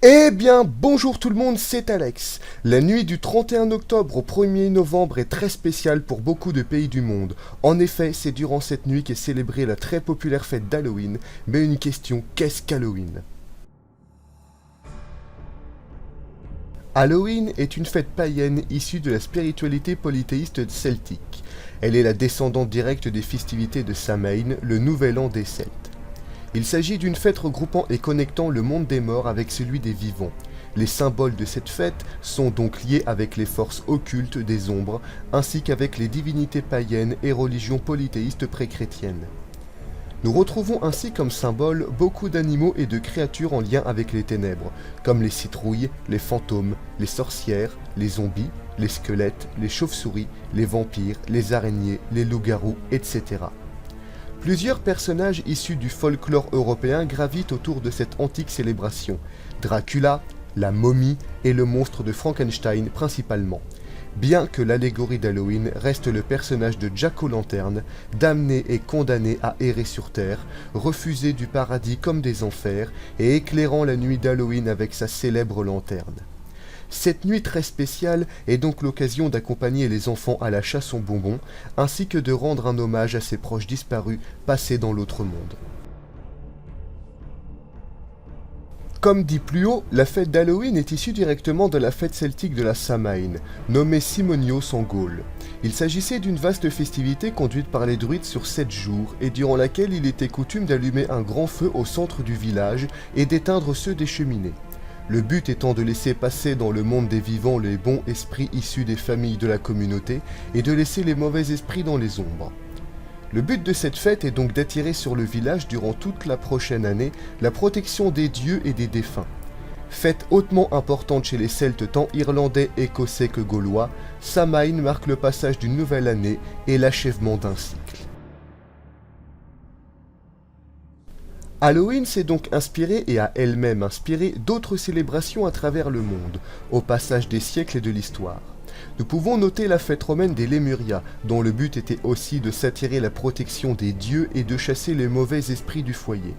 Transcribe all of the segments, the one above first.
Eh bien, bonjour tout le monde, c'est Alex. La nuit du 31 octobre au 1er novembre est très spéciale pour beaucoup de pays du monde. En effet, c'est durant cette nuit qu'est célébrée la très populaire fête d'Halloween. Mais une question, qu'est-ce qu'Halloween? Halloween est une fête païenne issue de la spiritualité polythéiste celtique. Elle est la descendante directe des festivités de Samhain, le nouvel an des Celtes. Il s'agit d'une fête regroupant et connectant le monde des morts avec celui des vivants. Les symboles de cette fête sont donc liés avec les forces occultes des ombres, ainsi qu'avec les divinités païennes et religions polythéistes pré-chrétiennes. Nous retrouvons ainsi comme symbole beaucoup d'animaux et de créatures en lien avec les ténèbres, comme les citrouilles, les fantômes, les sorcières, les zombies, les squelettes, les chauves-souris, les vampires, les araignées, les loups-garous, etc. Plusieurs personnages issus du folklore européen gravitent autour de cette antique célébration. Dracula, la momie et le monstre de Frankenstein principalement. Bien que l'allégorie d'Halloween reste le personnage de Jack O'Lantern, damné et condamné à errer sur Terre, refusé du paradis comme des enfers et éclairant la nuit d'Halloween avec sa célèbre lanterne. Cette nuit très spéciale est donc l'occasion d'accompagner les enfants à la chasse aux bonbons, ainsi que de rendre un hommage à ses proches disparus passés dans l'autre monde. Comme dit plus haut, la fête d'Halloween est issue directement de la fête celtique de la Samhain, nommée Simonios en Gaule. Il s'agissait d'une vaste festivité conduite par les druides sur 7 jours et durant laquelle il était coutume d'allumer un grand feu au centre du village et d'éteindre ceux des cheminées. Le but étant de laisser passer dans le monde des vivants les bons esprits issus des familles de la communauté et de laisser les mauvais esprits dans les ombres. Le but de cette fête est donc d'attirer sur le village durant toute la prochaine année la protection des dieux et des défunts. Fête hautement importante chez les Celtes tant irlandais, écossais que gaulois, Samhain marque le passage d'une nouvelle année et l'achèvement d'un cycle. Halloween s'est donc inspirée et a elle-même inspiré d'autres célébrations à travers le monde, au passage des siècles et de l'histoire. Nous pouvons noter la fête romaine des Lémurias, dont le but était aussi de s'attirer la protection des dieux et de chasser les mauvais esprits du foyer.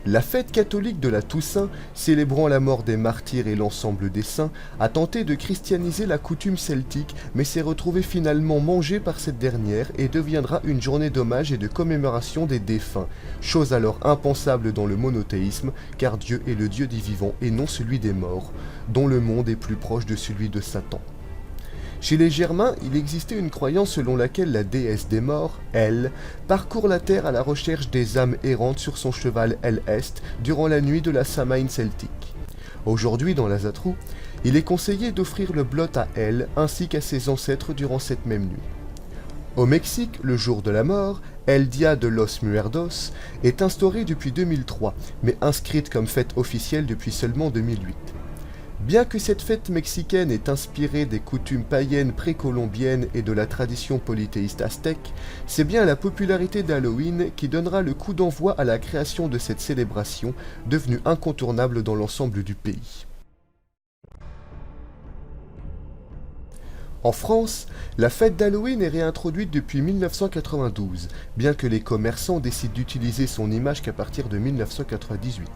La fête catholique de la Toussaint, célébrant la mort des martyrs et l'ensemble des saints, a tenté de christianiser la coutume celtique, mais s'est retrouvée finalement mangée par cette dernière et deviendra une journée d'hommage et de commémoration des défunts, chose alors impensable dans le monothéisme, car Dieu est le Dieu des vivants et non celui des morts, dont le monde est plus proche de celui de Satan. Chez les Germains, il existait une croyance selon laquelle la déesse des morts, Elle, parcourt la terre à la recherche des âmes errantes sur son cheval El-Est durant la nuit de la Samhain celtique. Aujourd'hui, dans la Zatrou, il est conseillé d'offrir le blot à Elle ainsi qu'à ses ancêtres durant cette même nuit. Au Mexique, le jour de la mort, El Dia de los Muertos, est instauré depuis 2003, mais inscrite comme fête officielle depuis seulement 2008. Bien que cette fête mexicaine est inspirée des coutumes païennes précolombiennes et de la tradition polythéiste aztèque, c'est bien la popularité d'Halloween qui donnera le coup d'envoi à la création de cette célébration, devenue incontournable dans l'ensemble du pays. En France, la fête d'Halloween est réintroduite depuis 1992, bien que les commerçants décident d'utiliser son image qu'à partir de 1998.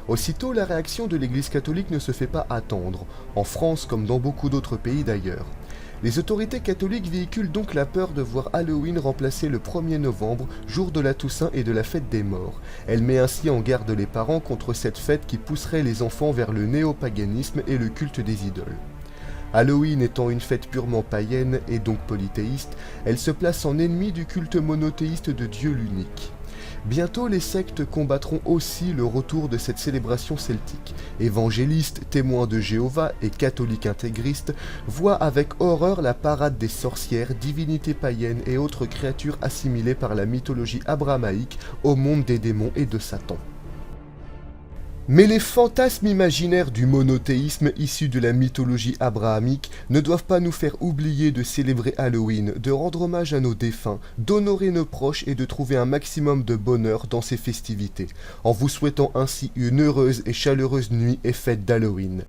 Aussitôt, la réaction de l'Église catholique ne se fait pas attendre, en France comme dans beaucoup d'autres pays d'ailleurs. Les autorités catholiques véhiculent donc la peur de voir Halloween remplacer le 1er novembre, jour de la Toussaint et de la fête des morts. Elle met ainsi en garde les parents contre cette fête qui pousserait les enfants vers le néopaganisme et le culte des idoles. Halloween étant une fête purement païenne et donc polythéiste, elle se place en ennemi du culte monothéiste de Dieu l'unique. Bientôt, les sectes combattront aussi le retour de cette célébration celtique. Évangélistes, témoins de Jéhovah et catholiques intégristes voient avec horreur la parade des sorcières, divinités païennes et autres créatures assimilées par la mythologie abrahamaïque au monde des démons et de Satan. Mais les fantasmes imaginaires du monothéisme issus de la mythologie abrahamique ne doivent pas nous faire oublier de célébrer Halloween, de rendre hommage à nos défunts, d'honorer nos proches et de trouver un maximum de bonheur dans ces festivités, en vous souhaitant ainsi une heureuse et chaleureuse nuit et fête d'Halloween.